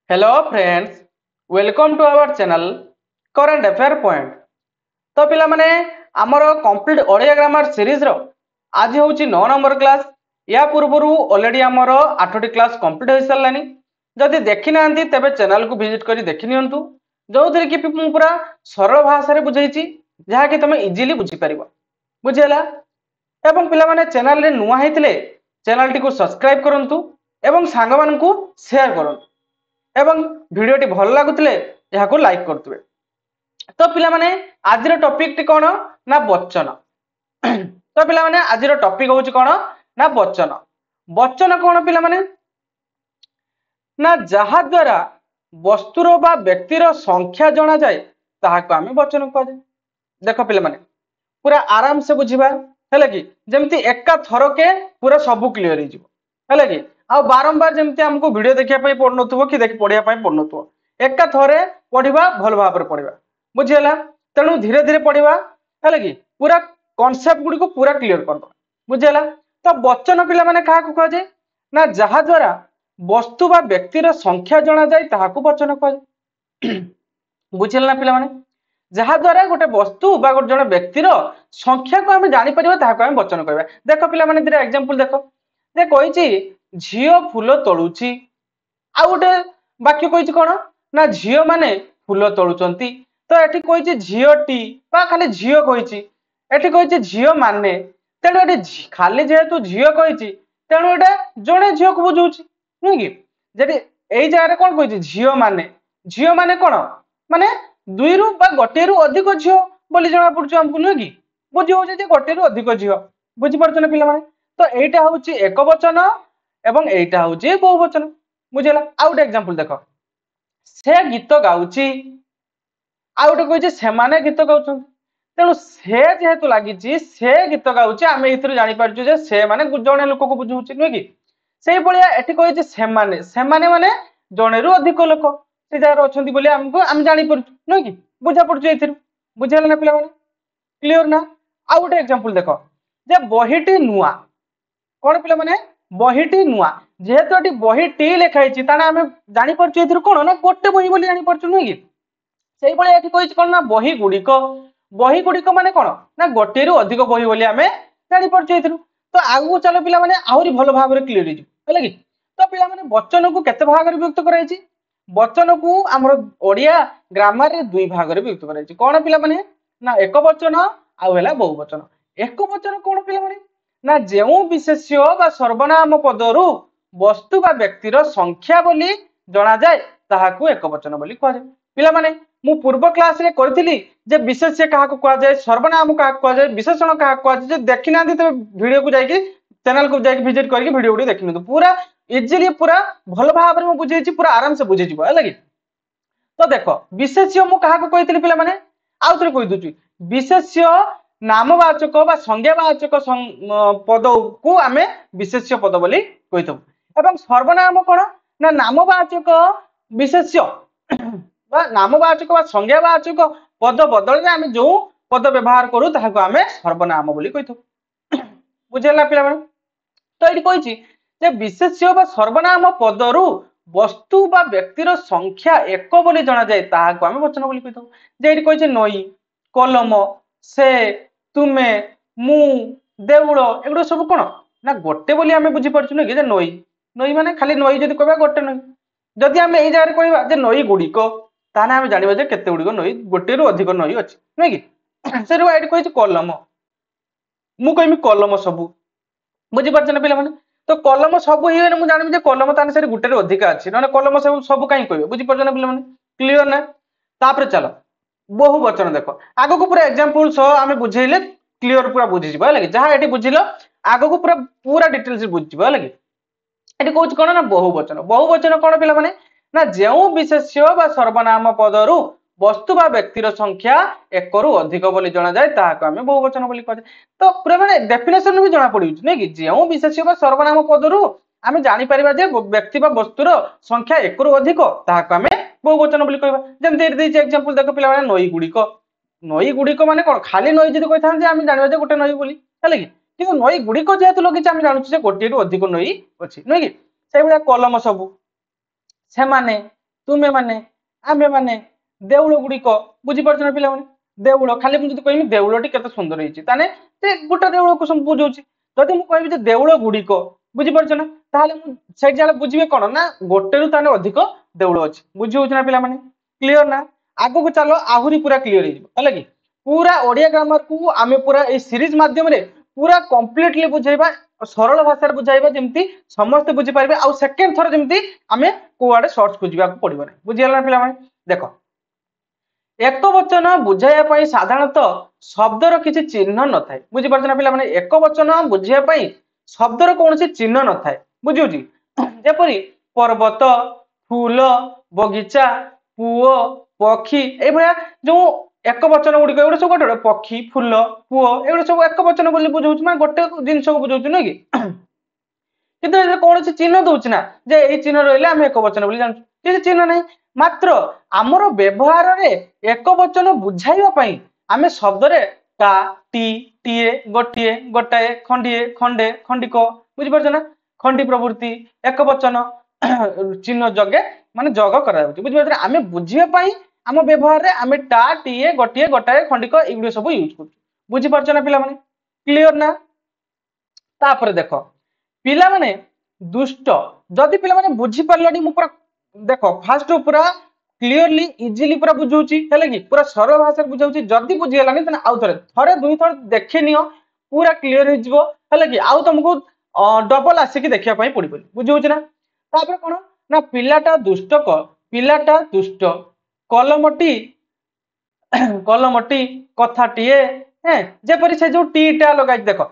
Hello friends, welcome to our channel current affair point. तो पिला माने आमर कंप्लीट ओडिया ग्रामर सीरीज रो आज होची 9 नंबर क्लास। या पूर्वरु ऑलरेडी आमर 8टी क्लास कंप्लीट हो सारलानी। जदि देखि नांती तबे चैनल को विजिट करी देखि नियंतु, जो थरे कि मु पूरा सरल भाषा रे बुझाइची जहा कि तुम इजीली बुझी परिबो। बुझियला? एवं पिला माने चैनल रे नुवा हेतिले चैनल टी को सब्सक्राइब करंतु एवं सांग मानकु शेयर करंतु एवं वीडियोटी भल लगुले यहाँ लाइक करते। तो पिला माने आज टॉपिक टी कौन ना वचन। तो पिला माने आज टॉपिक होची कौन ना वचन। वचन कौन पिला माने ना जहा द्वारा वस्तुर बा व्यक्तिर संख्या जना जाए ताहाको आमे वचन कह जाए। देखो पिला माने पूरा आराम से बुझिबा है कि जमती एका थरके पूरा सब क्लियर है कि आ बारंबार जमती हमको वीडियो देखिया पड़न कि पढ़िया पड़न एका थरे पढ़ा भल भाव पढ़ा बुझीगला। तेणु धीरे धीरे पढ़ा है कि पूरा कॉन्सेप्ट गुडी को पूरा क्लियर कर दो। बुझीगला? तो वचन पिला माने कहा कह जाए ना जहा द्वारा वस्तु बा व्यक्तिर संख्या जना जाए ताहाको वचन कह जाए। बुझीगला ना पिला माने जहा द्वारा गोटे वस्तु बा गोटे जन व्यक्तिर संख्या को आमे जानि परिबा ताहाको आमे वचन कहबा। देखो पिला माने दिरा एग्जांपल देखो जे कहिची झियो फूल तोलुची आ गोटे वाक्य कहिची कोन ना झियो माने फूल तोलुचंती। तो एठी कहिची झियोटी बा खाली झियो कहिची, एठी कहिची झियो माने। तेणु एठी खाली जेहेतु झियो कहिची तेणु एटा जणे झियो को बुझौची नुई कि जेडी एई जागारे कोन कहिची झियो माने कोन माने दुई रु बा गोटे रु अधिक झियो बोली जणा पड़छ हमकु नुई कि बुझी होचे जे गोटे रु अधिक झियो। बुझी परछ ना पिला माने? तो एटा होची एक वचन एवं एटा होची बहुवचन। बुझिला? आ गोटे एग्जांपल देखो से गीत गाउची आ गोटे कहिची सेमाने गीत गाउछन। तेणु से जेहेतु लागिची से गीत गाउची आमे इथरु जानि पारछु जे से माने जणे लोक को बुझौची नुई कि सेही भलिया एठी कहिची सेमाने माने जणे रु अधिक लोक से जागर अछंती बोली हमको हम जानि परछु नुई कि बुझा पड़छु इथरु। बुझिला ना पिला माने? क्लियर ना? आ गोटे एग्जांपल देखो जे बहिटी नुआ कोन पिला माने बहिटी नुआ जेहेतु एटी बहिटी लिखाइछि ताना आमे जानि परछु इथरु कोन ना गोटे बही बोली जानि परछु नुई कि सेही भलिया एठी कहिछि कोन ना बही गुडीको माने कोन ना गोटे रु अधिक बही बोली आमे जानि परछु इथरु। तो आगु चलो पिला माने आहुरी भलो भाव रे क्लियर हिजु हैला कि। तो पिला माने वचन को केते भाग रे विभक्त कराइछि वचन को हमर ओडिया ग्रामर रे दुई भाग रे विभक्त कराइछि। कोन पिला माने ना एक वचन आ हेला बहुवचन। एक वचन कोन पिला माने ना जेउ विशेष्य बा सर्वनाम पदरु वस्तु बा व्यक्तिर संख्या बोली जना जाए ताहाकू एक वचन बोली कह जाए। पिला माने मु पूर्व क्लास रे करथिली जे विशेष्य काहाकू कह जाए सर्वनाम काहाकू कह जाए विशेषण काहाकू कह जाए। जे देखि नांती त वीडियो को जाई चैनल को जाई विजिट करके वीडियो उडी देखि नियंतु पूरा इजीली पूरा भल भाव रे मु बुझेछि पूरा आराम से बुझे जिवो हैला कि। तो देखो विशेष्य मु काहाकू कहितली पिला माने आउतरे कहि दुची विशेष्य नामवाचक बा संज्ञावाचक पद को आमे विशेष्य पद बोली कहिथौ एवं सर्वनाम कोन ना नामवाचक विशेष्य बा नामवाचक बा संज्ञावाचक पद बदल रे आमे जो पद व्यवहार करू ताहाको आमे सर्वनाम बोली कहिथौ। बुझेला पिला माने? तो एठी कहिछि जे विशेष्य बा सर्वनाम पदरु वस्तु बा व्यक्तिर संख्या एक बोली जना जाए ताहाको आमे वचन बोली कहिथौ। जे एठी कहिछि नई कलम से तुमे मु देउळ एगुडो सब कोन ना गोटे बोली आमे बुझी परछु न कि जे नई माने खाली नई जदि कहबा गोटे नई। जदि आमे एई जागारे कहबा जे नई गुडीको ताने आमे जानिबा जे केते गुडीको नई गोटे रु अधिक नई अछि नै कि। सेरु एठी कहिछि कलम मु कहमी कलम सब बुझी परछ ना पिला माने? तो कलम सब हिने मु जानिबि जे कलम ताने सेरि गुटे रु अधिक अछि न कलम सब काई कहबे बुझी परछ ना पिला माने? क्लियर ना? तापर चलो बहुवचन देखो आगो को पूरा एग्जांपल सो आमे बुझेइले क्लियर पूरा बुझी जिवो हैला कि जहा एठी बुझिलो आगो को पूरा डिटेल्स बुझी जिवो हैला कि। एठी कहउछ कोन ना बहुवचन कोन पिला माने ना जेउ विशेष्य बा सर्वनाम पदरु वस्तु बा व्यक्तिर संख्या एक रु अधिक बोली जना जाए ताहाको आमे बहुवचन बोली कह जाए। तो पूरा माने डेफिनेशन भी जना पडिउछ नै कि जेउ विशेष्य बा सर्वनाम पदरु आमे जानि परिबा जे व्यक्ति बा वस्तुर संख्या एक रु अधिक ताहाको आमे बहुवचन बोली कहबा। जेमते देइछ एग्जांपल देखो पिला माने नई गुडीको माने कोन खाली नई जदि कहिथान जे आमे जानिबा जे गोटे नई बोली हैला कि। किंतु नई गुडीको जेहेतु लगिछ आमे जानुछु जे गोटे रु अधिक नई अछि नै कि। सेहि भलिया कलम सब सेमाने तुमे माने आमे माने देउल गुड़िक बुझीपार ना पिला देउल खाली मुझे कहमी देउलटी केते सुंदर होती ताने से गोटे देउल को सब बुझाऊँ जदि मुझे कहबी देउल गुड़िक बुझीपार ना ताले बुझे कौन ना गोटे रु अधिक देउल अच्छी बुझी हूँ ना पिला क्लीयर ना आगो को चलो आहुरी पूरा क्लीयर है कि पूरा ओडिया ग्रामर को आमे पूरा ए सीरीज माध्यम रे पूरा कंप्लीटली बुझाइबा सरल भाषा बुझाइबा जेमती समस्त बुझी पारिबे आ सेकंड थर जेमती आमे कोआडे शॉर्ट्स बुझिबा को पड़िबो नै बुझियला पिला माने देखो एक वचन बुझाइया पई साधारणतः शब्दर किसी चिन्ह न थाए बुझी पारछ ना पिला माने एक वचन बुझिया पई शब्दर कोनोसी चिन्ह न थाए बुझिउची जेपरि पर्वत फूल बगीचा पुओ पक्षी ए भया जो एक वचन गुड़ी एगुड़ा सब गोटे पक्षी फूल पुओ एगुड़ा सब एक वचन बोली बुझाऊँ मैं गोटे जिन को बुझाऊँ ना कि किंतु कौन चिन्ह दौर ना जे ये चिन्ह रही आम एक वचन बोली जानू किसी चिन्ह नहीं मात्र आमर व्यवहार रे एक वचन बुझाइबा आम शब्द रे टा टी टीए गोटे गोटाए खंडीए खंडे खंडिक बुझीपार ना खंडी प्रवृत्ति एक वचन चिन्ह जगे माने जग करा बुझीपार आम बुझापी आम व्यवहार रे आम टा टीए गोटे गोटाए खंडिक एगुड़ी सब यूज कर बुझीपार ना पिला क्लीयर ना तापर देख पिला माने दुष्ट जदि पिला माने बुझी पारलनी मु पूरा देखो फास्ट पूरा क्लीयरली इजीली पूरा बुझाऊची है कि पूरा सरल भाषा बुझाऊची जदि बुझीगलानी तने आउ थरे दुई थर देखि नियो पूरा क्लीयर हो जिवो है कि आउ तुमको डबल आसिक देखिया पई पड़ी बुझाऊची ना तापर कोन ना पिलाटा दुष्ट कलमटी कलमटी कथाटीए हैं जेपरि से जो टीटा लगाई देखो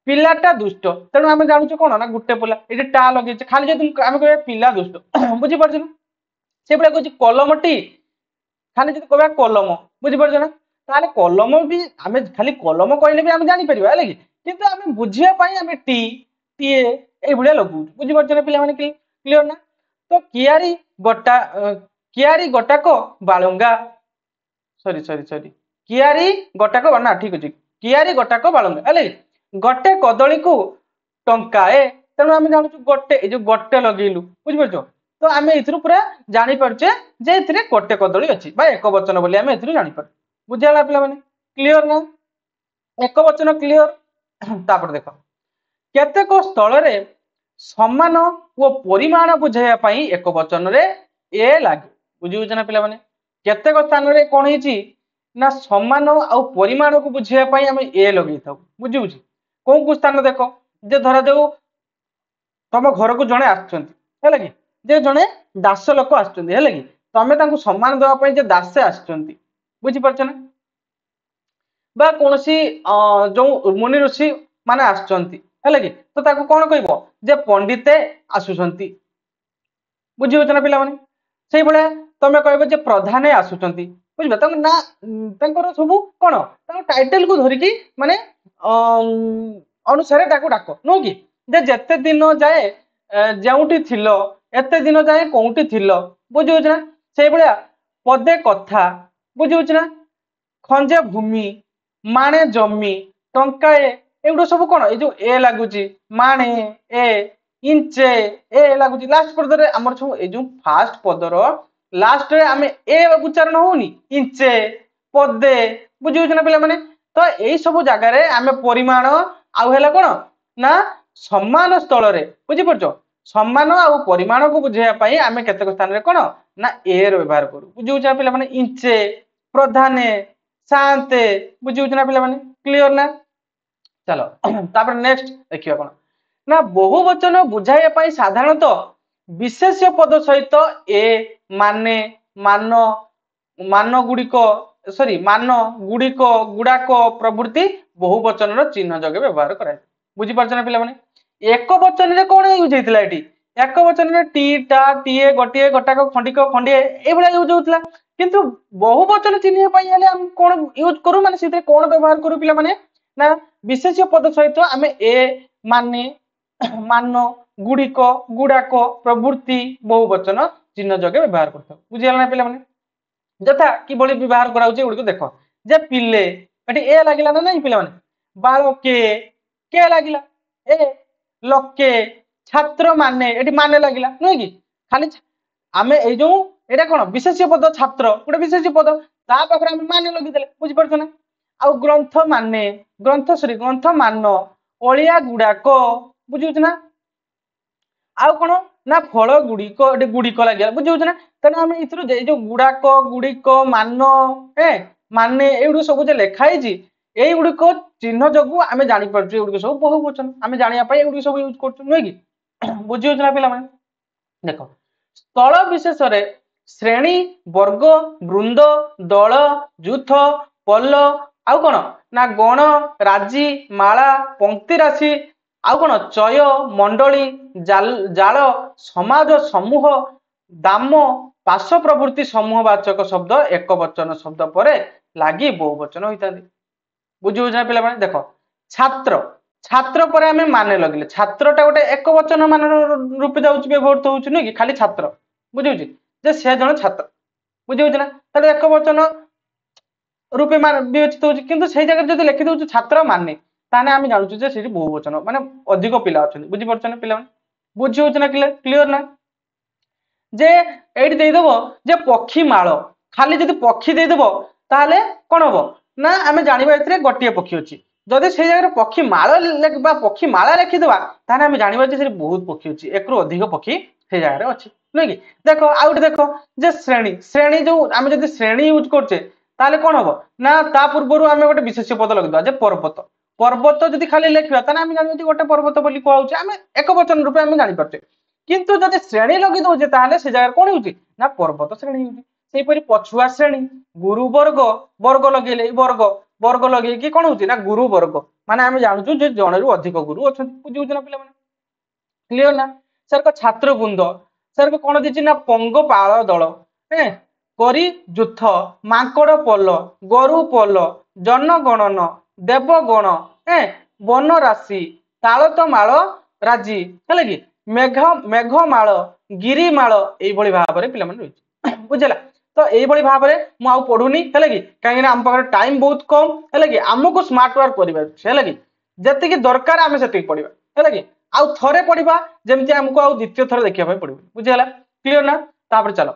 पिलाटा दुष्ट तेणु आम जानूँ कौन ना गोटे पिला ये टा लगे खाली जो आम कह पिला दुष्ट बुझीपार ना से भाई कह कलमटी खाली जो कह कलम बुझीपार ना ताले कलम भी आम खाली कलम कहले भी आम जापर है कि किंतु आम बुझापी आम टी टीए ये लगू बुझीपार ना पिला क्लीयर ना तो कियारी गोटाक बालुंगा सॉरी सॉरी सॉरी कियारी गोटाक ना ठीक अच्छे कियारी गोटाक बालुंगा है गोटे कदली को टंकाए तेणु आम जानू गोटे जो गोटे लगेलु बुझीपार तो आम ए पूरा जापे जे गोटे कदली अच्छी एक वचन बोली आम ए जापर बुझा पिला क्लीयर ना एक वचन क्लीयर तापर देख केतेक स्थल रे समान ओ परिमाण बुझाइया एक वचन रे ए लागे बुझे ना पिला केतेक स्थान रे कौन है ना समान आ परिमाण को बुझाइया आम ए लगे था बुझे कौन को स्थान देख जे धरा जाऊ तुम घर को जड़े है कि जे जड़े दास लोक है कि तुम सम्मान देवाई जे दासे आसुच्च बुझीपार ना बा कौन जो मुनि ऋषि माने है कि तो ताको कौन कह जे पंडिते आसुंच बुझी ना पिला से भाया तुम कह जे प्रधान आसुंच बुझे ना सब कौन टाइटल को धरिकी माने अनुसार डाक नु कि जेते दिन जाए जोटी थिल एते दिन जाए कौटी थिल बुझे ना से भाया पदे कथा बुझे ना खंजे भूमि माणे जमी टंकाए एगुड़ा सब कौन ये ए लगुच माणे ए इंचे ए लगुच लास्ट पदर आम सब ये फास्ट पदर लास्ट रे आम ए उच्चारण होनी इंचे पदे बुझे ना पिला तो यही सब जगार आम परिमाण आउ है कौन ना सम्मान स्थल रे बुझीपार सम्मान आ परिमाण को बुझाइवाई आम केतेक स्थान रे कौन ना ए व्यवहार करूँ बुझे पिला इंचे प्रधाने शांते बुझे ना पिला क्लीयर ना चलो तापर नेक्स्ट देखिए कौन ना बहुवचन बुझाइवाई साधारणतः विशेष पद सहित ए माने मान मान गुड़िक सॉरी मान गुड़िक गुड़ाक प्रवृत्ति बहुवचन चिन्ह जगे व्यवहार कराए बुझीपार ना पिला एक वचन रे कौन यूज होता है एक वचन रे टी टा टीए गोटे गोटाक खंडिक खंडे ये यूज होता किंतु बहुवचन चिन्ह कौन यूज करूँ माने कौन व्यवहार करूँ पिला ना विशेष पद सहित आम ए माने मान गुड़िक गुड़ाक प्रवृत्ति बहुवचन चिन्ह जगे व्यवहार करता बुझीगला पिला यथा कि व्यवहार कर देख जे पिले ए लगे ना नहीं पिला बालके के लगिला ए लके छात्र माने ये माने लगिला नुहे कि खाली आमे ए जो एटा कोन विशेष्य पद छात्र गोटे विशेष्य पद ता पाखरे आमे माने लगी देले बुझि परछ ना आ ग्रंथ माने ग्रंथ मान ओलिया गुडाक बुझुछ ना आउ कोन ना फल गुड़िक एटे गुड़िक लागिया बुझुछ ना तने आमे इथरु जे जो गुडाक गुड़िक मान ए माने एउडु सब जे लेखाई जी एई गुड़िक चिन्ह जगु आमे जानि परछु एउडु सब बहुवचन आमे जानिया पई एउडु सब यूज करछु नै कि बुझियो ना पिला माने देखो स्थल विशेष रे श्रेणी वर्ग वृंद दल जुथ पल्ल आउ कोन ना गण राजी माला पंक्ति राशि आउ कोन चय मंडली जाल समाज समूह दाम पार्श्व प्रवृत्ति समूहवाचक शब्द एक वचन शब्द पर लागी बहुवचन होता बुझी बुझा पिला माने देखो छात्र छात्र पर आमे माने लगिले छात्रटा गोटे एक वचन मान रूपे जाउछ व्यवहार होउछ नै कि खाली छात्र बुझिउछि जे से जण छात्र बुझिउछि ना तले एक वचन रूपे मान विवेचित होउछि किंतु सेही जगह जदी लिखि दउछ छात्र माने ताने आमे जानुछु जे सेठी बहुवचन माने अधिक पिला अछन बुझि परछन पिला माने बुझिउछि ना क्लियर ना जे एठी देई देबो जे पक्षी माळ खाली जदी पक्षी देई देबो ताले कोन होबो ना आमे जानिबा एथरे गोटिए पक्षी अछि जदि से जगह पक्षी माळ बा पक्षी माला लिखि देबा ताने आमे जानिबा जे से बहुत पक्षी अछि एकरो अधिक पक्षी से जगह अछि नै कि देखो आउट देखो जे श्रेणी श्रेणी जो आमे जदि श्रेणी यूज करछे ताले कोन होबो ना ता पूर्वरु आमे गोटे विशेष पद लगिदवा जे पर्वत पर्वत जदि खाली लिखिबा ताने आमे जानिबा जे गोटे पर्वत बोली कहउछे आमे एक वचन रूपे आमे जानि परछे किंतु जदि श्रेणी लगी दउछे ताले से जगह कोन होउची ना पर्वत श्रेणी होउची सेही परि पछुआ श्रेणी गुरु वर्ग वर्ग लगेले वर्ग वर्ग लगे कि कोन होउची ना गुरु वर्ग माने आमे जानुछु जे जणेरु अधिक गुरु अछन बुझिउछ ना पिला माने क्लियर ना सर को छात्र वृंद सर को कोन दिछि ना पंग पाळ दल ए करी जुथ मांकड़ पल गरु पल जनगणन देवगण ए वन राशि तालत माळ राजी हेले कि मेघ माळ गिरिमाळ एई भली भाबरे पिला माने रहिछि बुझला तो एई भली भाबरे मु आ पढुनी हेले कि काहे ना हम पाखरे टाइम बहुत कम हेले कि हमको स्मार्ट वर्क करिबा हेले कि जति कि दरकार आमे सेति पढिबा हेले कि आ थरे पढिबा जेमति हमको आ द्वितीय थरे देखिया पय पढिबा बुझला क्लियर ना तापर चलो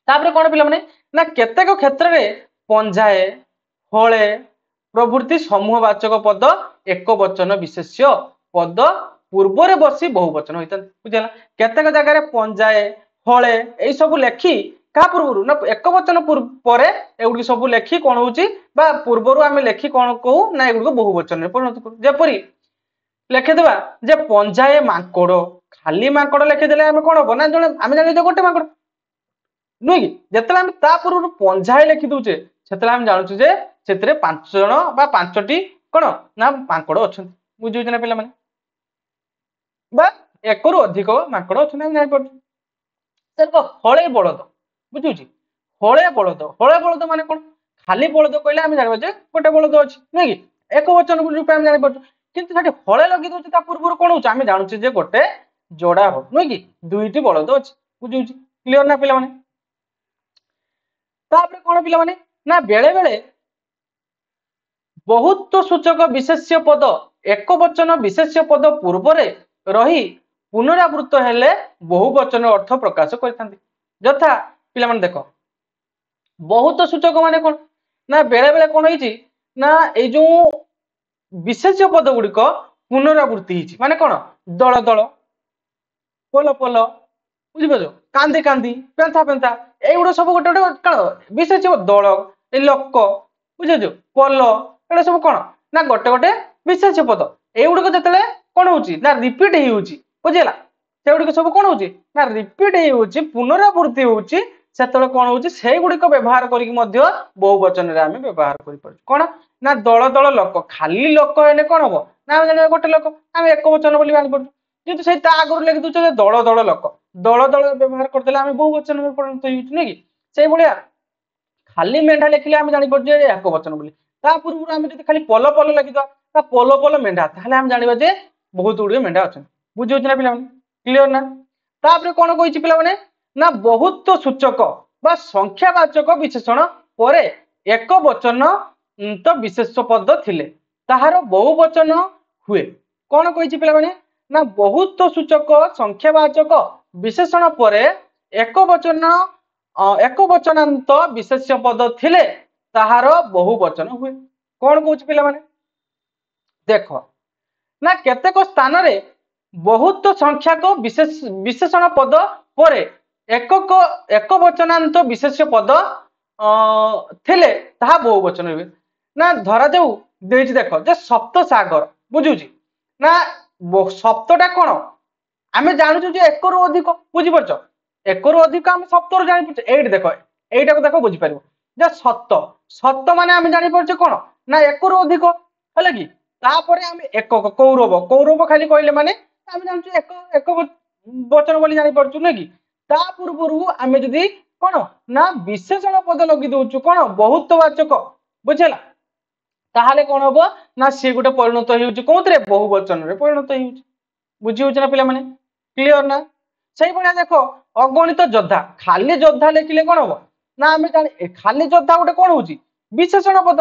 तापर कोन पिला माने ना केतेक क्षेत्र रे पंजाए होळे प्रवृत्ति समूहवाचक पद एक वचन विशेष्य पद पूर्व रे बसी बहुवचन होइतन बुझला केतेक जगह रे पंजाए होळे एई सब लेखि का पूर्वरु ना एक वचन परे एउडी सब लेखि कोन होउची बा पूर्वरु आमे लेखि कोन कहू ना एगुडको बहुवचन रे परिणत करू जेपरि लेखि देबा जे पंजाए मांकड़ खाली मांकड़ लेखि देले आमे कोन होबो ना जने आमे जानि जे गोटे मांकड़ नुई कि जेतले आमे ता पूर्वरु पंजाए लेखि दउचे सेतले आमे जानुछु जे सेतरे पांच जण बा पांचटी कोन ना मांकड़ अछन बुझिउछ ना पिला माने बा एकरु अधिक मांकड़ अछन आमे जानि पडछु सर को हळे बळद बुझिउछि हळे बळद माने कोन खाली बळद कहले आमे जानिबा जे गोटे बळद अछि नुई कि एक वचन रूपे आमे जानि पडछु किंतु सेठी हळे लगि दउचे ता पूर्वरु कोन होछ आमे जानुछु जे गोटे जोड़ा हो नुई कि दुईटी बळद अछि बुझिउछि क्लियर ना पिला माने तापर कोन पिला माने ना बेले बेले बहुत सूचक विशेष्य पद एक वचन विशेष्य पद पूर्व रे रही पुनरावृत्त हेले बहुवचन अर्थ प्रकाश करथांती यथा पिला माने देखो बहुत सूचक माने कोन ना बेले बेले कोन होईची ना ए जो विशेष्य पद गुडी को पुनरावृत्ति हिची माने कोन दल दल पल पल बुझि पाजो कांदी कांदी पेंथा पेंथा एगुडो सब गोटे गोटे कण विशेष्य दल ए लोक बुझिजो पल एडा सब कोन ना गोटे गोटे विशेष्य पद एगुडो जतले कोन होची ना रिपीट हे होची बुझिला सेगुडी सब कोन होची ना रिपीट हे होची पुनरावृत्ति होची सेतले कोन होची सेई गुडी को व्यवहार करिक मध्य बहुवचन रे आमे व्यवहार करि परछु कोन ना दल दल लोक खाली लोक हेने कोन होबो ना जाने गोटे लोक आमे एक वचन बोली मानि परछु किंतु सेई ता आगुर लिखि दुचे दल दल लोक दल दल व्यवहार करदेले आमे बहुवचन में परिणत होइछ नै कि सेई भलिया खाली मेंढा लिखिले आमे जानि परछु जे एक वचन बोली ता पूर्व आमे जदि खाली पल पल लिखिदा ता पल पल मेंढा ताले आमे जानिबा जे बहुत गुडी मेंढा अछन बुझिउछ ना पिला माने क्लियर ना तापर कोन कहिछि पिला माने ना बहुत सूचक बा संख्यावाचक विशेषण परे एक वचन तो विशेष पद थिले ताहार बहुवचन हुए कोन कहिछि पिला माने ना बहुत सूचक संख्यावाचक विशेषण परे ଏକ ବଚନାନ୍ତ ବିଶେष्ୟ पद थिले ताहार बहुवचन हुए कौन कहूँ पिला माने देख ना केतेक स्थान रे बहुत संख्यक विशेषण पद पर एक वचनांत विशेष्य पद थिले ताहा बहुवचन हुए ना धरा जाऊ देछि देख जे सप्त सागर बुझुची ना सप्तटा कौन आमे जानू जे एक रु अधिक बुझी परछ एक रु अधिक आम सप्त रु जानि परछ एठी देख एटा को देख बुझी परिबो जे सत्त सत्त माने आमे जानि परछ कोन ना एक रु अधिक हला कि तापरे आमे एक कौरव कौरव खाली कहले माने आमे जानछु एक एक वचन बोली जानि परछु न कि ता पूर्वरु आमे जदी कोन ना विशेषण पद लगी दउछु कोन बहुतवाचक बुझला ताहाले कोन हबो ना से गुटे परिणत हेउछु कोंतरे बहुवचन रे परिणत हेउछु बुझी होछ ना पिला माने क्लियर ना सही बणा देखो अगणित योद्धा खाली योद्धा लिखिले कोन हबो ना आमे जानि खाली योद्धा गुटे कोन होउची विशेषण पद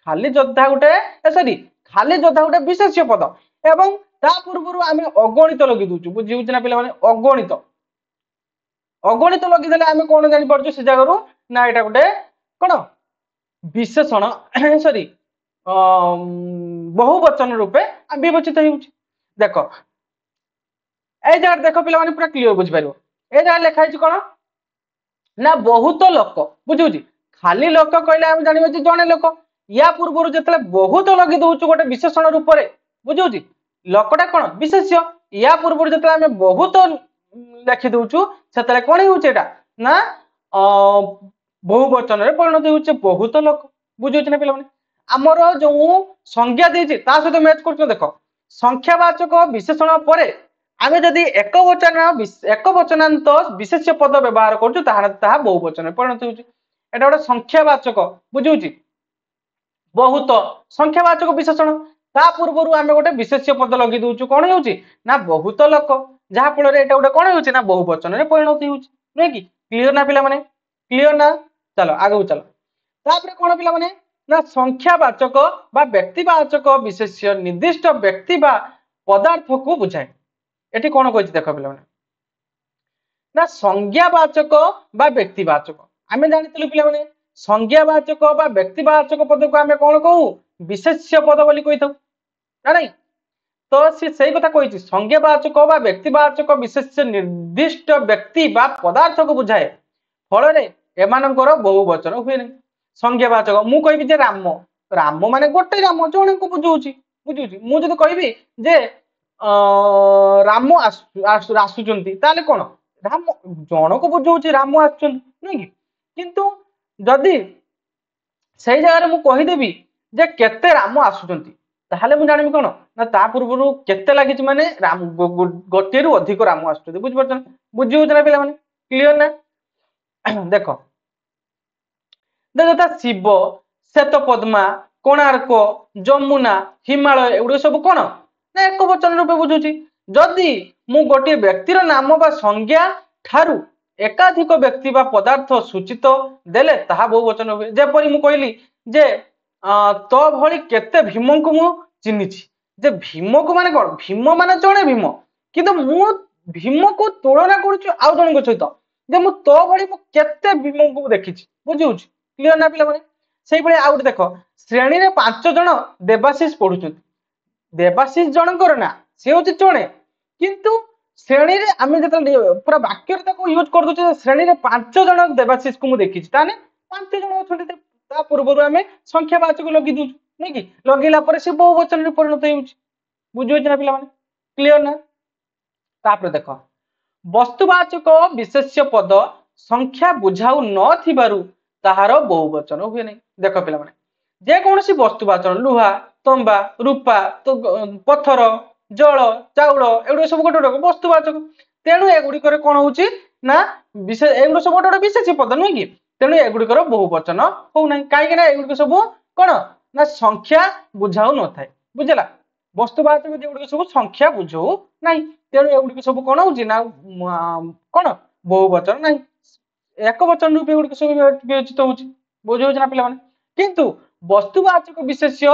खाली योद्धा गुटे सॉरी खाली योद्धा गुटे विशेष्य पद एवं ता पूर्वरु आमे अगणित लगी दउछु बुझी होछ ना पिला माने अगणित अगणित लगी देले आमे कोन जानि परछु से जागरु ना एटा गुटे कोन विशेषण सॉरी बहुवचन रूपे विवेचित हेउची देखो ए जगह देखो पिला माने पूरा क्लियर बुझी पारिबो ए जगह लिखा हिच कोन ना बहुत लोक बुझुची खाली लोक कहले हम जानिबो जे जणे लोक या पूर्वरु जतले बहुत लगी दउछु गोटे विशेषण रूप रे बुझुची लोकटा कोन विशेष्य या पूर्वरु जतले हम बहुत लिखि दउछु सेतले कोन हेउची एटा ना बहुवचन रे परिणत हेउची बहुत लोक बुझुची ना पिला माने हमरो जो संज्ञा देछि ता सहित मैच करछो देखो संख्यावाचक विशेषण परे आमे जदि एक वचनांत विशेष्य पद व्यवहार करछु ताहा बहुवचन रे परिणत हेउची एटा गोटे संख्यावाचक बुझुची बहुत संख्यावाचक विशेषण ता पूर्वरु आमे गोटे विशेष्य पद लगी दउछु कोन हेउची ना बहुत लोक जहा फल रे एटा गोटे कोन हेउची ना बहुवचन रे परिणत हेउची नै कि क्लियर ना पिला माने क्लियर ना चलो आगु चलो तापरे कोन पिला माने ना संख्यावाचक बा व्यक्तिवाचक विशेष्य निर्दिष्ट व्यक्ति बा पदार्थ को बुझाए एठी कोन कहछि देखो पिला माने ना संज्ञावाचक बा व्यक्तिवाचक आमे जानितलु पिला माने संज्ञावाचक बा व्यक्तिवाचक पद को आमे कोन कहू विशेष्य पद बोली कहिथौ ना नै तो से कथा कही संज्ञावाचक बा व्यक्तिवाचक विशेष्य निर्दिष्ट व्यक्ति बा पदार्थ को बुझाए फल रे एमानकर बहुवचन हुए नै संज्ञावाचक मु कहबी जे राम राम माने गोटे राम जणे को बुझौची बुझौची मु जदी कहबी जे राम आसुचंती ताले कोन राम जण को बुझौची राम आसुचंती नै कि किंतु जदी सेही जगह मु कहि देबी जे केते राम आसुचंती ताहाले मु जानिबी कोन ना ता पूर्वरु केते लागिच माने राम गोटे रु अधिक राम आसुचंती बुझ परछन बुझी होछ ना पिला माने क्लियर ना देखो देखा शिव श्वेत पद्मा कोणार्क जमुना हिमालय एगुड़ सब कौन ना एक वचन रूपे बुझुची जदि मु गोटे व्यक्तिर नाम बा संज्ञा ठारू एकाधिक व्यक्ति बा पदार्थ सूचित देले ताहा बहुवचन हुए जेपरि मु कहली जे तो भली केते भीम को मु चिन्हिछि जे भीम को माने कोन भीम माने जणे भीम किंतु मु भीम को तुलना करूछु आउ जण को सहित जे मु तो भली मु केते भीम को देखिछि बुझिउछि क्लियर ना पिला माने सेही भली आउट देखो श्रेणी रे 5 जण देवाशीष पढुछथि देवाशीष जनकर ना से होछि जणे किंतु श्रेणी रे आमे जतले पूरा वाक्य रे ताको यूज कर दोछ श्रेणी रे 5 जण देवाशीष को मु देखिछि ताने 5 जण अछथि ता पूर्वरु आमे संख्यावाचक लगी दउछ नै कि लगिला पर से बहुवचन रे परिणत हेउछि बुझिउछि ना पिला माने क्लियर ना तापर देखो वस्तुवाचक विशेष्य पद संख्या बुझाउ न थिबारु ताहार बहुवचन हुए नहीं देख पिला माने जे कोनोसी वस्तुवाचन लुहा तंबा रूपा तो पत्थर जल चाउल एगुड़ सब गोटे गोटे वस्तुवाचक तेणु एगुड़िकर कौन होउची ना विशेष एगुड़ सब गोटे विशेष पद नुह कि तेणु एगुड़िकर बहुवचन हो ना कहीं एगुड़ सब कौन ना संख्या बुझाऊ न थाए बुझला वस्तुवाचक जेगुड़ सब संख्या बुझाऊ ना तेणु एगुड़ सब कौन होउची ना कौन बहुवचन ना एक वचन रूपे एगुड़ सब विवेचित होउची बुझाऊ ना पिला माने किंतु वस्तुवाचक विशेष्य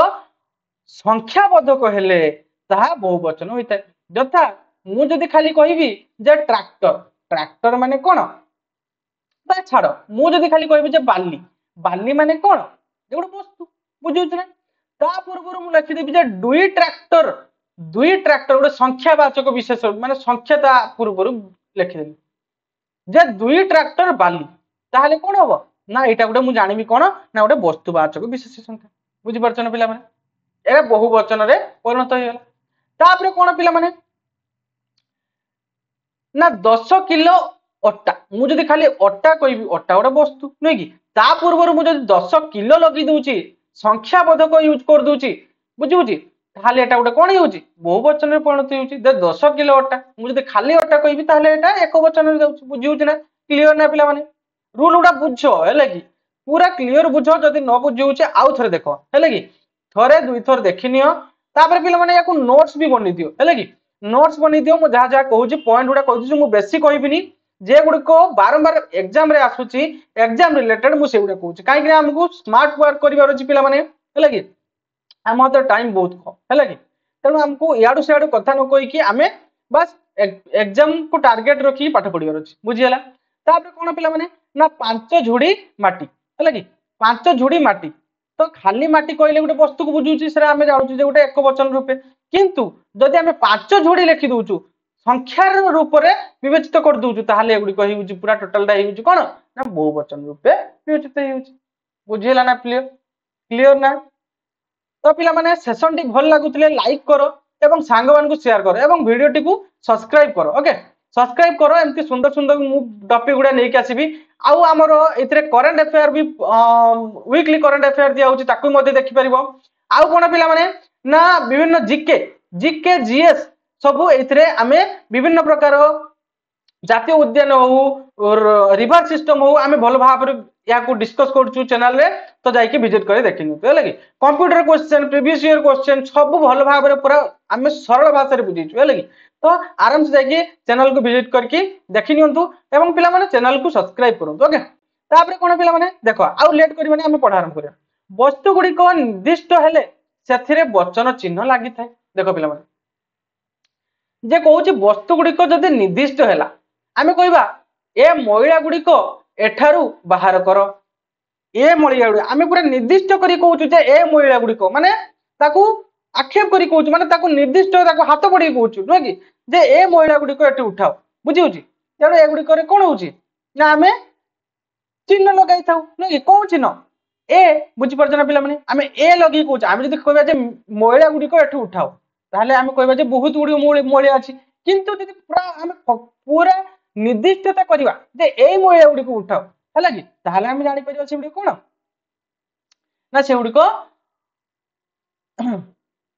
संख्याबोधक हेले ताहा बहुवचन होइता यथा मु जदी खाली कहिबी जे ट्रैक्टर ट्रैक्टर माने कौन छाड़ मुझे खाली कहबी जे बाली बाली माने कौन गोटे वस्तु बुझे ना ता पूर्व मुझे लिखिदेवी जे दुई ट्रैक्टर गोटे संख्यावाचक विशेष माने संख्या पूर्व लिखिदेवी जे दुई ट्रैक्टर बाली ताहले कौन हम ना यहाँ गोटे मुझे जानवी कौन ना गोटे वस्तुवाचक विशेष संख्या बुझीपार ना पिला ए बहु वचन रे परिणत हो गला कौन पिला माने ना 10 किलो अट्टा मुझे खाली अट्टा कहबी अट्टा गोटे वस्तु नुह कि पूर्व मुझे 10 किलो लगे दूची संख्याबोधक यूज कर दूची बुझी ताहले एटा गोटे कौन होउची बहु वचन रे परिणत होउची 10 किलो अट्टा मुझे खाली अट्टा कहबी ताहले एटा एक वचन रे जाउची बुझी ना क्लियर ना पिला माने रूल गुडा बुझ है कि पूरा क्लियर बुझ जदि न बुझे आउ थे देख है कि थरे दुई थर देखी नियो तापर पिला माने याकू नोट्स भी बनी दियो है कि नोट्स बनी दियो मु जहाँ जहाँ कहूँ पॉइंट गुडा कहूँ मु बेसी कहबिनी जे गुड़िक बारंबार एग्जाम रे आसुची एग्जाम रिलेटेड मुझे कहूँ कहीं आमको स्मार्ट वर्क करार अच्छी पिला माने है कि आम हाथ टाइम बहुत कम है कि तेणु आमको इाड़ू सियाड़ू कथा न कहीकि आम बस एग्जाम को टार्गेट रखी पाठ पढ़ार अच्छी बुझीगला कौन पिला माने ना 5 झुड़ी माटी है कि 5 झुड़ी माटी तो खाली माटी कहले गोटे वस्तु को बुझुची से आम जानूँ गोटे एक वचन रूपे किंतु जदि आम 5 झुड़ी लिखि दउचु संख्यार रूप में विवेचित कर दउचु ताहले एगुड़िक होउची पूरा टोटलटा होउची कोन ना बहु वचन रूपे विवेचित होउची बुझिला ना क्लियर ना तो पिला माने सेशन टी भल लागुतले लाइक करो एवं सांग मान को शेयर करो एवं वीडियो टी को सब्सक्राइब करो ओके सब्सक्राइब करो एमती सुंदर सुंदर मु टॉपिक गुडा नै के आसीबी आउ हमर एतरे करंट अफेयर भी वीकली करंट अफेयर दिया होची ताकू मध्ये देखि परिबो आउ कोन पिला माने ना विभिन्न जीके जीएस सब एतरे आमे विभिन्न प्रकार जातीय उद्यान हो रिवर सिस्टम हो आमे भल भाव या को डिस्कस करछु चैनल रे तो जाई के विजिट करे देखिनु तो लगी computer question previous year question सब भल भाव रे पूरा आमे सरल भाषा रे बुझिछु लगी तो आराम से जाई के चैनल को विजिट करके देखि नियंतु एवं पिला माने चैनल को सब्सक्राइब करंतु ओके तापर कोन पिला माने देखो आउ लेट करबनी आमे पढ़ा आरंभ करिया वस्तु गुडी को निर्दिष्ट हेले सेथिरे वचन चिन्ह लागि थाए देखो पिला माने जे कहूची वस्तु गुड़िक जदि निर्दिष्ट है आम कहवा ए मैला गुड़िक एठारू बाहर कर ए मैला गुड़ आम पूरा निर्दिष्ट करी कहूँ जे ए मैला गुड़िक माने ताकू आक्षेप करी कहूँ माने ताकू निर्दिष्ट ताकू हाथ बढ़ी कहूँ नुह कि जे ए मैला गुड़िक एटी उठाओ बुझी तेणु एगुड़िक कौन होची ना आम चिन्ह लगे था नुह कि कौन चिन्ह ए बुझीपार ना पिला माने आम ए लगे कहूँ आम जब कहवा जे मैला गुड़िक एटी उठाओ ताहले आमे कहबा जे बहुत गुडी मोळे अछि किंतु जदि पूरा निर्दिष्टता करबा जे एई मोळे गुडी को उठाओ हला कि ताहले आमे जानि परिबा सेउडी कोन ना सेउडी को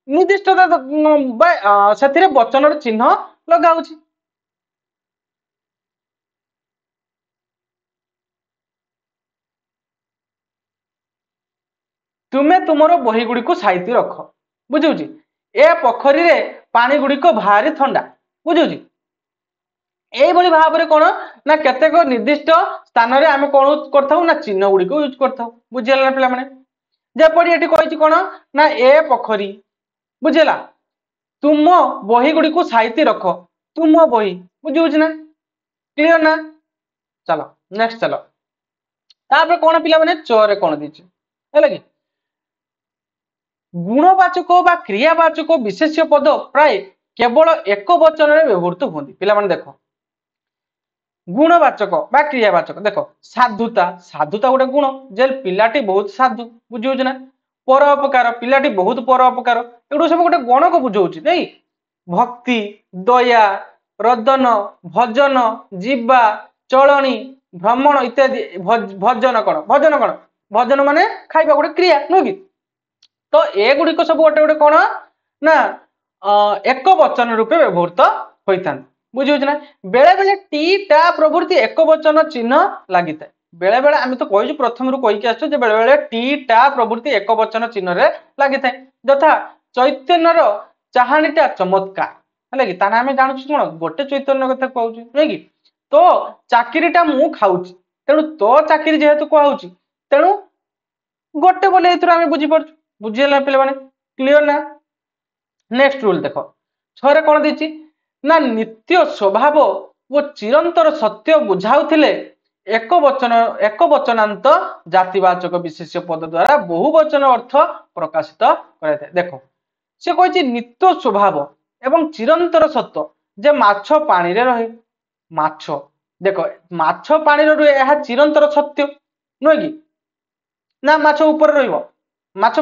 निर्दिष्टता सेथिरे वचनर चिन्ह लगाउछि तुमे तुमरो बही गुडी को साइती रख बुझुछि ए पोखरी रे पानी गुड़िक भारी ठंडा बुझुची यही भाव में कौन ना केतेक निर्दिष्ट स्थान रे आमे कौन करथाउ ना चिन्ह गुड़िक यूज करथाउ बुझिला ना पिला माने जेपरि एठी कहिछि कोन ना ए पोखरी बुझिला तुम बही गुड़ी को साइती रख तुम बही बुझी ना क्लियर ना चलो नेक्स्ट चलो तापर कौन पिला माने चरे कौन दीची है कि गुणवाचक बा क्रियावाचक विशेष्य पद प्राय केवल एक वचन में व्यवहृत होती पिला माने देखो गुणवाचक बा क्रियावाचक देखो साधुता साधुता गोटे गुण जे पिलाटी बहुत साधु बुझे ना परोपकार पिलाटी बहुत परोपकार एगुड़ा सब गोटे गण को बुझाऊँ नहीं भक्ति दया रदन भजन जीवा चलनी भ्रमण इत्यादि भजन कण भजन माने खाइबा गोटे क्रिया नुह कि तो ए गुड़िक सब गोटे गोटे कौन ना एक वचन रूपे व्यवहृत होता बुझे ना बेले बेले टी टा प्रभृति एक वचन चिन्ह लगी था बेले बेले आम तो कही प्रथम कहीकि आस बेले बेले टी टा प्रभृति एक वचन चिन्ह रे लगी था यथा चैतन्यर चाहाणीटा चमत्कार है कि ताना आम जानूँ कौन गोटे चैतन्य कथा कहूँ नहीं कि तो चाकरीटा मु खाऊची तेणु तो चाकरी जेहेतु कहूँ तेणु गोटे बोले आम बुझीपार बुझीला पे क्लियर ना नेक्स्ट रूल देख छरे कौन देछि ना नित्य स्वभाव ଓ ଚିରନ୍ତର ସତ୍ୟ ବୁଝାଉଥିଲେ ଏକ ବଚନାନ୍ତ ଜାତିବାଚକ ବିଶେଷ୍ୟ ପଦ ଦ୍ୱାରା ବହୁ ବଚନ ଅର୍ଥ ପ୍ରକାଶିତ କରାଯାଇଥାଏ। ଦେଖ ସେ କହିଛି ନିତ୍ୟ ସ୍ୱଭାବ ଏବଂ ଚିରନ୍ତର ସତ୍ୟ ଯେ ମାଛ ପାଣିରେ ରହେ। ମାଛ ଦେଖ ମାଛ ପାଣିରେ ରୁହେ ଏହା ଚିରନ୍ତର ସତ୍ୟ ନୁହେଁ କି? ନା ମାଛ ଉପରେ ରହିବ? ମାଛ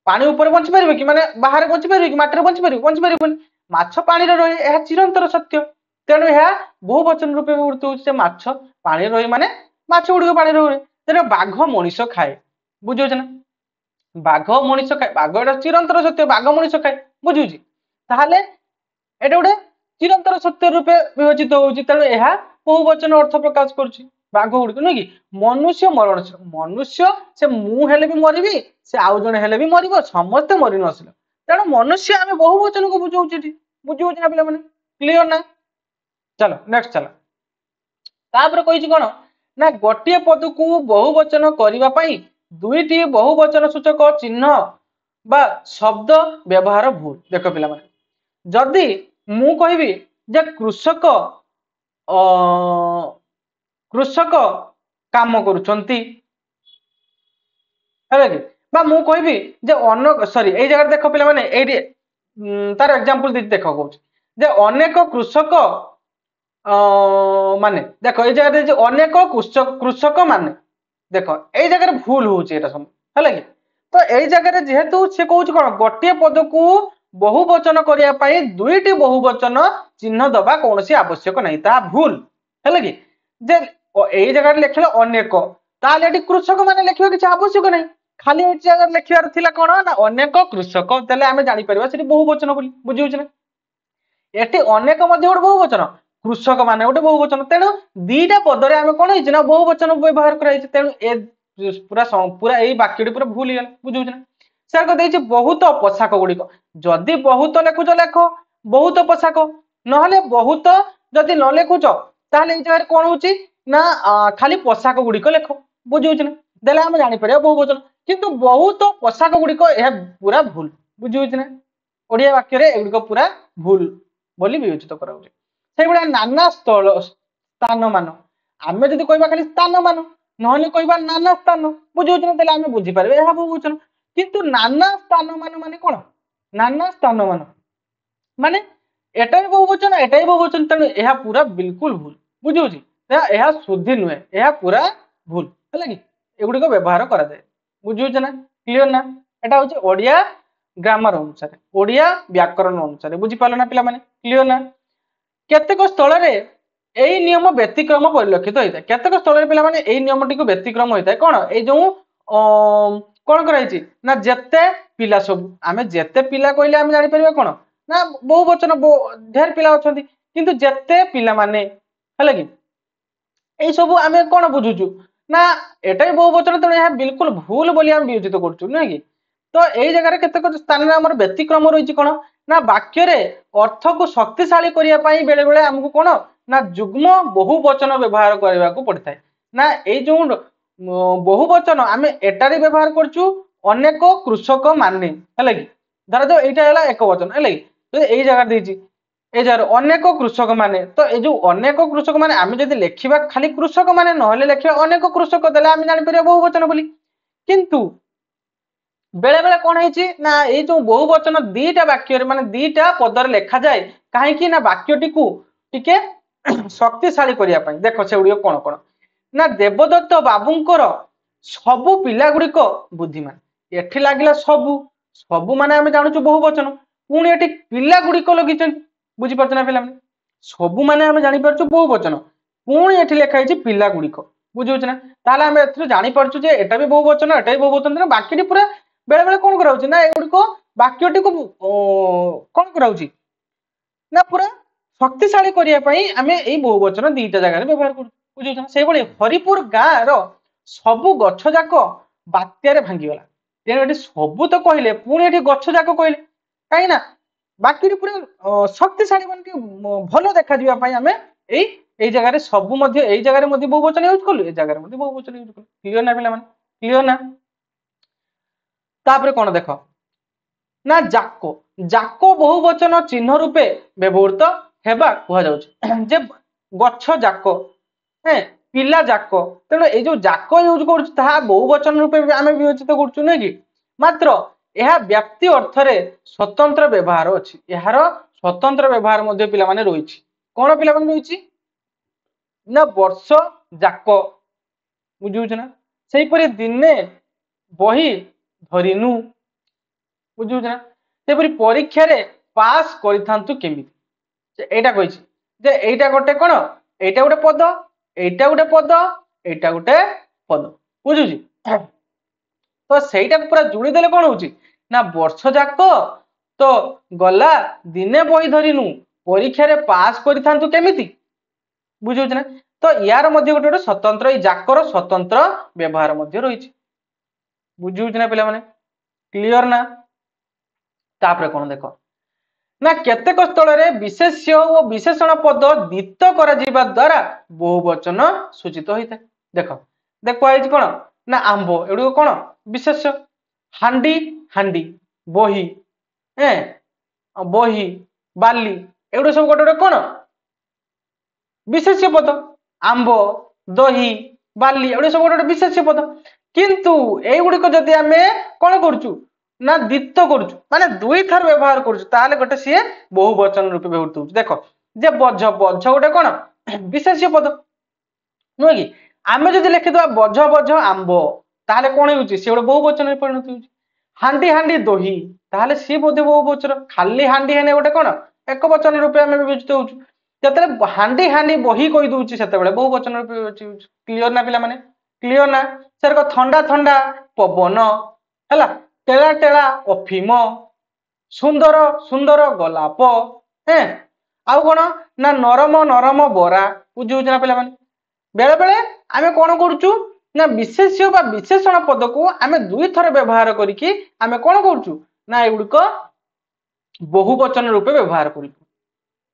ପାଣି ଉପରେ ବଞ୍ଚି ପାରିବ କି? ମାନେ ବାହାରେ ବଞ୍ଚି ପାରିବ କି? ମାଟିରେ ବଞ୍ଚି ପାରିବ? ବଞ୍ଚି ପାରିବନି। ମାଛ ପାଣିରେ ରହେ ଏହା ଚିରନ୍ତର ସତ୍ୟ। ତେଣୁ ଏହା ବହୁ ବଚନ ରୂପେ ବ୍ୟବହୃତ ହେଉଛି। ସେ ମାଛ ପାଣିରେ ରହି ମାନେ ମାଛ ଗୁଡ଼ିକ ପାଣିରେ ରହେ। ତେଣୁ ବାଘ ମଣିଷ ଖାଏ। ବୁଝୁଛ ନା? ବାଘ ମଣିଷ ଖାଏ। ବାଘ ଏଟା ଚିରନ୍ତର ସତ୍ୟ। ବାଘ ମଣିଷ ଖାଏ। ବୁଝୁଛି? ତାହେଲେ এটা ଗୋଟେ ଚିରନ୍ତର ସତ୍ୟ ରୂପେ ବିବେଚିତ ହେଉଛି। ତେଣୁ ଏହା ବହୁ ବଚନ ଅର୍ଥ ପ୍ରକାଶ କରୁଛି। ବାଘ ଗୁଡ଼ିକ ନୁହେଁ କି? ମନୁଷ୍ୟ ମରଣଶୀଳ। ମନୁଷ୍ୟ ସେ ମୁଁ ହେଲେ ବି ମରିବି, ସେ ଆଉ ଜଣେ ହେଲେ ବି ମରିବ, ସମସ୍ତେ ମରି ନସିଲ। ତେଣୁ ମନୁଷ୍ୟ ଆମେ ବହୁ ବଚନକୁ ବୁଝାଉଛୁ ଏଠି। ବୁଝିହଉଛି ନା ପିଲାମାନେ? କ୍ଲିୟର ନା? ଚାଲ ନେକ୍ସଟ ଚାଲ। ତାପରେ କହିଛି କଣ ନା ଗୋଟିଏ ପଦକୁ ବହୁ ବଚନ କରିବା ପାଇଁ ଦୁଇଟି ବହୁ ବଚନ ସୂଚକ ଚିହ୍ନ ବା ଶବ୍ଦ ବ୍ୟବହାର ଭୁଲ। ଦେଖ ପିଲାମାନେ ଯଦି ମୁଁ କହିବି ଯେ କୃଷକ କାମ କରୁଛନ୍ତି ହେଲା କି? ବା ମୁଁ କହିବି ଯେ ସରି ଏଇ ଜାଗାରେ ଦେଖ ପିଲାମାନେ ଏଇଠି ତାର ଏକ୍ସାମ୍ପଲ ଦେଇଛି। ଦେଖ କହୁଛି ଯେ ଅନେକ କୃଷକ ମାନେ ଦେଖ ଏଇ ଜାଗାରେ ଯେ ଅନେକ କୃଷକ ମାନେ ଦେଖ ଏଇ ଜାଗାରେ ଭୁଲ ହଉଛି ଏଇଟା ସବୁ ହେଲା କି? ତ ଏଇ ଜାଗାରେ ଯେହେତୁ ସେ କହୁଛି କଣ ଗୋଟିଏ ପଦକୁ ବହୁ ବଚନ କରିବା ପାଇଁ ଦୁଇଟି ବହୁ ବଚନ ଚିହ୍ନ ଦବା କୌଣସି ଆବଶ୍ୟକ ନାହିଁ, ତାହା ଭୁଲ ହେଲା କି? ଯେ ଏଇ ଜାଗାରେ ଲେଖିଲେ ଅନେକ, ତାହେଲେ ଏଠି କୃଷକ ମାନେ ଲେଖିବା କିଛି ଆବଶ୍ୟକ ନାହିଁ। ଖାଲି ଏଇ ଜାଗାରେ ଲେଖିବାର ଥିଲା କଣ ନା ଅନେକ କୃଷକ, ତାହେଲେ ଆମେ ଜାଣିପାରିବା ସେଠି ବହୁ ବଚନ ବୋଲି। ବୁଝି ହଉଛି ନା? ଏଠି ଅନେକ ମଧ୍ୟ ଗୋଟେ ବହୁ ବଚନ, କୃଷକ ମାନେ ଗୋଟେ ବହୁ ବଚନ। ତେଣୁ ଦିଟା ପଦରେ ଆମେ କଣ ହେଇଛି ନା ବହୁ ବଚନ ବ୍ୟବହାର କରାଯାଇଛି। ତେଣୁ ଏ ପୁରା ଏଇ ବାକ୍ୟଟି ପୁରା ଭୁଲ ହେଇଗଲା। ବୁଝି ହଉଛି ନା? ସେ ଦେଇଛି ବହୁତ ପୋଷାକ ଗୁଡିକ। ଯଦି ବହୁତ ଲେଖୁଛ ଲେଖ ବହୁତ ପୋଷାକ, ନହେଲେ ବହୁତ ଯଦି ନ ଲେଖୁଛ ତାହେଲେ ଏଇ ଜାଗାରେ କଣ ହଉଛି ନା ଖାଲି ପୋଷାକ ଗୁଡିକ ଲେଖ। ବୁଝି ହଉଛି ନା? ଦେଲେ ଆମେ ଜାଣିପାରିବା ବହୁ ବଚନ। କିନ୍ତୁ ବହୁତ ପୋଷାକ ଗୁଡିକ ଏହା ପୁରା ଭୁଲ। ବୁଝି ହଉଛି ନା? ଓଡ଼ିଆ ବାକ୍ୟରେ ଏଗୁଡିକ ପୁରା ଭୁଲ ବୋଲି ବିବେଚିତ କରାଯାଉଛି। ସେଇଭଳିଆ ନାନା ସ୍ଥାନ ମାନ, ଆମେ ଯଦି କହିବା ଖାଲି ସ୍ଥାନ ମାନ, ନହେଲେ କହିବା ନାନା ସ୍ଥାନ, ବୁଝି ହଉଛି ନା? ତାହେଲେ ଆମେ ବୁଝିପାରିବା ଏହା ବହୁ ବଚନ। କିନ୍ତୁ ନାନା ସ୍ଥାନ ମାନ ମାନେ କଣ? ନାନା ସ୍ଥାନ ମାନ ମାନେ ଏଟା ବି ବହୁ ବଚନ, ଏଟା ବି ବହୁ ବଚନ। ତେଣୁ ଏହା ପୁରା ବିଲକୁଲ ଭୁଲ। ବୁଝି ହଉଛି? ଏହା ଶୁଦ୍ଧି ନୁହେଁ, ଏହା ପୁରା ଭୁଲ ହେଲା କି? ଏଗୁଡିକ ବ୍ୟବହାର କରାଯାଏ। ବୁଝି ହଉଛି ନା? କ୍ଲିୟର ନା? এটা হচ্ছে ওড়িয়া গ্রামার অনুসারে, ওড়িয়া ব্যাকরণ অনুসারে। বুঝিপারল না পিলামানে? ক্লিয়র না? কেতেক স্থଳରେ এই নিয়ম ব্যতিক্রম পরিলক্ষিত হইଥାଏ। কেতেক স্থଳରେ ପିଲାମାନେ এই নিয়মটিକୁ ବ୍ୟତିକ୍ରମ ହୋଇଥାଏ। କଣ এই ଯୋଉ କଣ କରାଯାଇଛି ନା ଯେତେ ପିଲା ସବୁ, ଆମେ ଯେତେ ପିଲା କହିଲେ ଆମେ ଜାଣିପାରିବା କଣ ନା ବହୁ ବଚନ, ଢେର ପିଲା ଅଛନ୍ତି। କିନ୍ତୁ ଯେତେ ପିଲାମାନେ ହେଲା କି এই ସବୁ ଆମେ କଣ ବୁଝୁଛୁ ନା ଏଟା ବି ବହୁ ବଚନ। ତେଣୁ ଏହା ବିଲକୁଲ ଭୁଲ ବୋଲି ଆମେ ବିବେଚିତ କରୁଛୁ ନୁହେଁ କି? ତ ଏଇ ଜାଗାରେ କେତେକ ସ୍ଥାନରେ ଆମର ବ୍ୟତିକ୍ରମ ରହିଛି କଣ ନା ବାକ୍ୟରେ ଅର୍ଥକୁ ଶକ୍ତିଶାଳୀ କରିବା ପାଇଁ ବେଳେ ବେଳେ ଆମକୁ କଣ ନା ଯୁଗ୍ମ ବହୁ ବଚନ ବ୍ୟବହାର କରିବାକୁ ପଡିଥାଏ। ନା ଏଇ ଯୋଉ ବହୁ ବଚନ ଆମେ ଏଟାରେ ବ୍ୟବହାର କରୁଛୁ ଅନେକ କୃଷକ ମାନେ ହେଲା କି? ଧର ଯୋଉ ଏଇଟା ହେଲା ଏକ ବଚନ ହେଲା କି? ଏଇ ଜାଗାରେ ଦେଇଛି এই যার অনেক কৃষক মানে, তো এই যে অনেক কৃষক মানে আমি যদি লেখিবা খালি কৃষক মানে নহলে লেখিবা অনেক কৃষক, দেলে আমি জানিপারিবা বহু বচন বলি। কিন্তু বেলে বেলে কোন হইছি না এই যে বহু বচন দুইটা বাক্যরে মানে দুইটা পদরে লেখা যায় কাহিকি না বাক্যটিকু টিকে শক্তিশালী করিয়া পাই। দেখো সেগুড়িক কোন কোন না দেবদত্ত বাবুঙ্কর সবু পিলা গুড়িক বুদ্ধিমান। এଠି লাগিলা সবু, সবু মানে আমি জানুଛୁ বহু বচন, পুଣି এଠି ପିଲା ଗୁଡିକ ଲଗିଛନ୍ତି। ବୁଝିପାରୁଛ ନା ପିଲାମାନେ? ସବୁ ମାନେ ଆମେ ଜାଣିପାରୁଛୁ ବହୁ ବଚନ, ପୁଣି ଏଠି ଲେଖା ହେଇଛି ପିଲା ଗୁଡିକ। ବୁଝିହଉଛି ନା? ତାହେଲେ ଆମେ ଏଥିରୁ ଜାଣିପାରୁଛୁ ଯେ ଏଟା ବି ବହୁ ବଚନ, ଏଟା ବି ବହୁ ବଚନ। ବାକ୍ୟଟି ପୁରା ବେଳେ ବେଳେ କଣ କରାଉଛି ନା ଏଗୁଡିକ ବାକ୍ୟଟିକୁ କଣ କରାଉଛି ନା ପୁରା ଶକ୍ତିଶାଳୀ କରିବା ପାଇଁ ଆମେ ଏଇ ବହୁ ବଚନ ଦିଟା ଜାଗାରେ ବ୍ୟବହାର କରୁଛୁ। ବୁଝିହଉଛି ନା? ସେଇଭଳି ହରିପୁର ଗାଁର ସବୁ ଗଛ ଯାକ ବାତ୍ୟାରେ ଭାଙ୍ଗିଗଲା। ତେଣୁ ଏଠି ସବୁ ତ କହିଲେ, ପୁଣି ଏଠି ଗଛ ଯାକ କହିଲେ, କାହିଁକି ନା ବାକ୍ୟଟି ପୁରା ଶକ୍ତିଶାଳୀ ମାନେ ଟିକେ ଭଲ ଦେଖାଯିବା ପାଇଁ ଆମେ ଏଇ ଜାଗାରେ ସବୁ ମଧ୍ୟ ଏଇ ଜାଗାରେ ମଧ୍ୟ ବହୁ ବଚନ ୟୁଜ କଲୁ, ଏଇ ଜାଗାରେ ମଧ୍ୟ ବହୁ ବଚନ ୟୁଜ କଲୁ। କ୍ଲିୟର ନା ପିଲାମାନେ? କ୍ଲିୟର ନା? ତାପରେ କଣ ଦେଖ ନା ଯାକ, ଯାକ ବହୁ ବଚନ ଚିହ୍ନ ରୂପେ ବ୍ୟବହୃତ ହେବା କୁହାଯାଉଛି। ଯେ गछ जाक है पिला जाक तेणु ये जो जाक यूज कर बहुवचन रूपे आम विवेचित करुँ नुहे कि मात्र यह व्याप्ति अर्थ रे स्वतंत्र व्यवहार अच्छी यार स्वतंत्र व्यवहार पे रही कौन पे रही ना वर्ष जाक बुझे ना से दिने बही धरिनु बुझे ना से परीक्षा रे पास करिथांतु केमिति एटा कहिछि जे एटा गोटे कोन एटा गोटे पद एटा गोटे पद एटा गोटे पद बुझुछि तो सेटा पूरा जोड़ी देले कोन होछि ना वर्ष जाक तो गला दिने बही धरिनु परीक्षा रे पास करिथांतु केमिति बुझुछि ना तो यार मध्य गोटे गोटे स्वतंत्र जाकर स्वतंत्र व्यवहार मध्य रही बुझुछि ना पिला माने क्लियर ना तापर कोन देखो ना केतेक स्थल रे विशेष्य और विशेषण पद द्वित करा जिबा द्वारा बहुवचन सूचित होइता देखो देखो आइज कोन ना आंबो एडो कोन विशेष्य हांडी हांडी बही ए बही बाली एडो सब गोटे कोन विशेष्य पद आंबो दही बाली एडो सब गोटे विशेष्य पद किंतु एई गुडी को जदी हमें कोन करचु ना द्वित करुचु माने दुई थर व्यवहार करुचु ताले गोटे सी बहुवचन रूपे व्यवहृत होउछ देखो जे बज बज गोटे कोन विशेष्य पद नुहे कि आमे जदी लिखि दवा बज बज आंबो ताले कोन होउची से गोटे बहुवचन रे परिणत होउची हांडी हांडी दही ताले सी बोधे बहुवचन खाली हांडी हेने गोटे कोन एक वचन रूपे आमे विवेचित होउछु जतले हांडी हांडी बही कहि दोउची सेते बेले बहुवचन रूपे विवेचित होउछु क्लियर ना पिला माने क्लियर ना सर को ठंडा ठंडा पवन हला टेला टेला अफिम सुंदर सुंदर गोलाप हैं आउ कौन ना नरम नरम बरा बुझे ना पे बेले बेले आम कौन करुचु ना विशेष्य बा विशेषण पद को आम दुई थर व्यवहार करके आम कौन करुचु ना एगुड़िक बहुवचन रूपे व्यवहार कर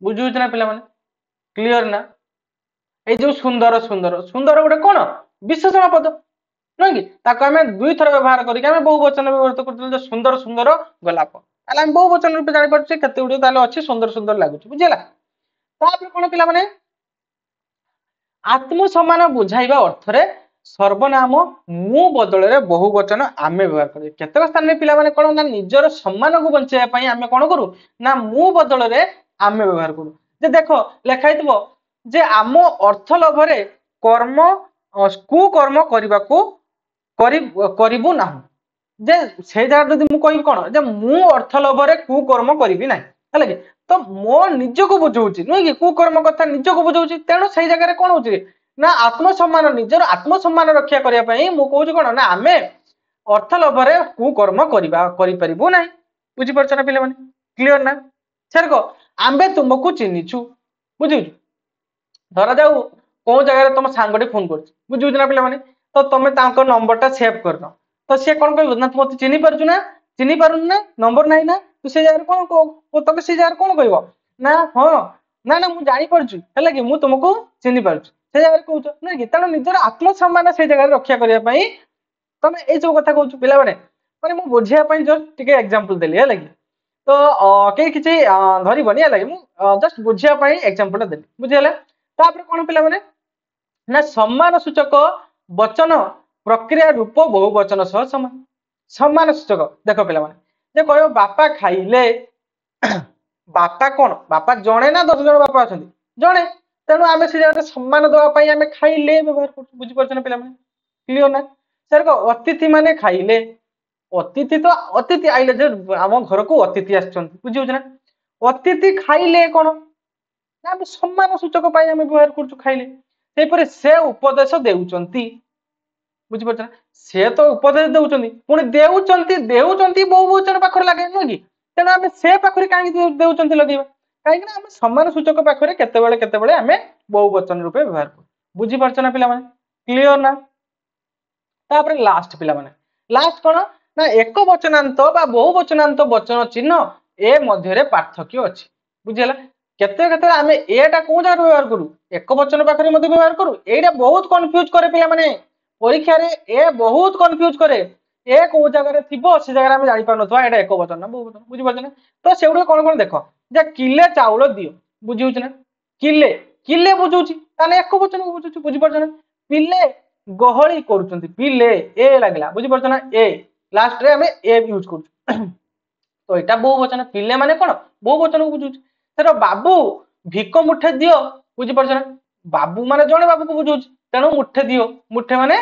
बुझे ना पे क्लियर ना ये जो सुंदर सुंदर सुंदर गोटे कौन विशेषण पद नुहे कि आम दुई थर व्यवहार करके बहुवचन व्यवहार कर सुंदर सुंदर गोलाप आम बहुवचन रूप जानी पार्चे केते गुडी ताले अछि सुंदर सुंदर लागुछि बुझिला तापर कोन पिला माने आत्म सम्मान बुझाइबा अर्थ रे सर्वनाम मु बदल रे बहुवचन आमे व्यवहार करू केते स्थान रे पिला माने कोन ना निजर सम्मान को बंचाइबा पई आमे कोन करू ना मु बदल रे आमे व्यवहार करू जे देखो लेखाइतबो जे आम अर्थ लभरे कर्म कुकर्म करबा को करिबु ना जे से जगह जदि मु कहि कोन जे मु अर्थ लभरे कुकर्म करिबि नाही हला कि तो मो निज को बुझौछि नुहे कि कुकर्म कथा निज को बुझौछि तेणु से जगह रे कोन होछि ना आत्मसम्मान निजर आत्मसम्मान रक्षा करिया पई मु कहूछि कोन ना आमे अर्थ लभरे कुकर्म करिबा करि परिबु नाही बुझि परछ ना पिले माने क्लियर ना सर को आम्बे तुमको चिन्हिछु बुझिछु धरा जाऊ को जगह रे तुम सांगडी फोन करछ बुझिछु ना पिले माने तो तुम तांको नंबर टा सेव करनो तो सी कौन कह ना तुम मत चिन्ह पार्छु ना चिन्ह पारुन ना नंबर ना ना तू से जगह कौन तुम से जगह कौन कह ना हाँ ना ना मुझे जानी पार्छु है कि मुझे तुमको चिन्ह पार्छु से जगह कहूँ ना कि तेणु निजर आत्मसम्मान से जगह रक्षा करने तुम ये सब कथा कहूँ पिला मैंने मैंने मुझे बुझापी जस्ट टे एग्जांपल देली है कि तो कई किसी धरबनी है कि जस्ट बुझापी एग्जांपल देली बुझीगला तापर कौन पिला मैंने ना सम्मान सूचक वचन प्रक्रिया रूप बहुवचन सह समान सम्मान सूचक देख पे जे कह बापा खाइले बापा कौन बापा जड़े ना 10 जन बापा अच्छा जड़े तेणु आम से जगह सम्मान दवाई आम खाइले व्यवहार कर बुझीपार पे क्लियर ना सर को अतिथि माने खाइले अतिथि तो अतिथि आइले जो आम घर को अतिथि आसुझे ना अतिथि खाइले कौन ना सम्मान सूचक व्यवहार कर खाइले से उपदेश देउचंती बुझीपार ना से तो उपदेश देउचंती पुणी देउचंती बहुवचन पाखरे लगे नुह कि तेणु आम से पाखरे कहीं देउचंती लगेबा कहीं आम सम्मान सूचक पाखरे केतेबेले आम बहुवचन रूपे व्यवहार कर बुझीपार ना पिला क्लियर ना तापर लास्ट पिला लास्ट कौन ना एक वचनांत बा बहुवचनांत वचन चिन्ह ए मध्य पार्थक्य अच्छी बुझीगला केते केते आम एटा को जगह व्यवहार करू एक वचन पाखरे मध्य व्यवहार करू एटा बहुत कंफ्यूज करे पिला माने परीक्षा रे ए बहुत कंफ्यूज करे ए को जगह थिबो से जगह आम जानि पार नथवा एटा एक वचन ना बहुवचन बुझी पाछ ना तो सेउडे कोन कोन देखो जे किले चाउल दियो बुझी होछ ना किले किले बुझुची ताने एक वचन को बुझुची बुझी परछ ना पिले गहली करूचंती पिले ए लागला बुझी परछ ना ए लास्ट रे हमें ए यूज करू तो एटा बहुवचन पिले माने कोन बहुवचन को बुझुची तेरो बाबू भिक मुठे दियो बुझी परछ ना बाबू माने जणे बाबू को बुझुची तेणु मुठे दियो मुठे माने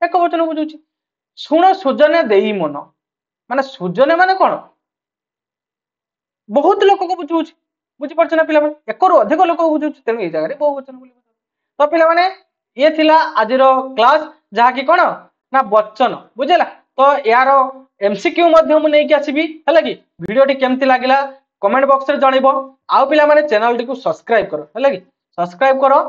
एक वचन को बुझुची सुण सुजने देई मन माने सुजने माने कोन बहुत लोक को बुझुची बुझी परछ ना पिला माने एकरो अधिक लोक को बुझुची तेणु ए जगह रे बहुवचन बोली तो पिला माने ये थिला आजिर क्लास जहा कि कोन ना वचन बुझेला तो यार एमसीक्यू मध्य मु नेकी आसीबी हला कि वीडियो टी केमति लागिला कमेंट बॉक्स रे जणिबो आउ पिला माने चैनल टी को सब्सक्राइब करो हला कि सब्सक्राइब करो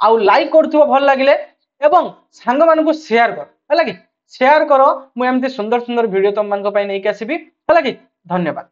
आउ लाइक करथिबो भल लागिले एवं सांग मान को शेयर कर हला कि शेयर करो मु एमति सुंदर सुंदर वीडियो तुम मान को पई नेकी आसीबी हला कि धन्यवाद।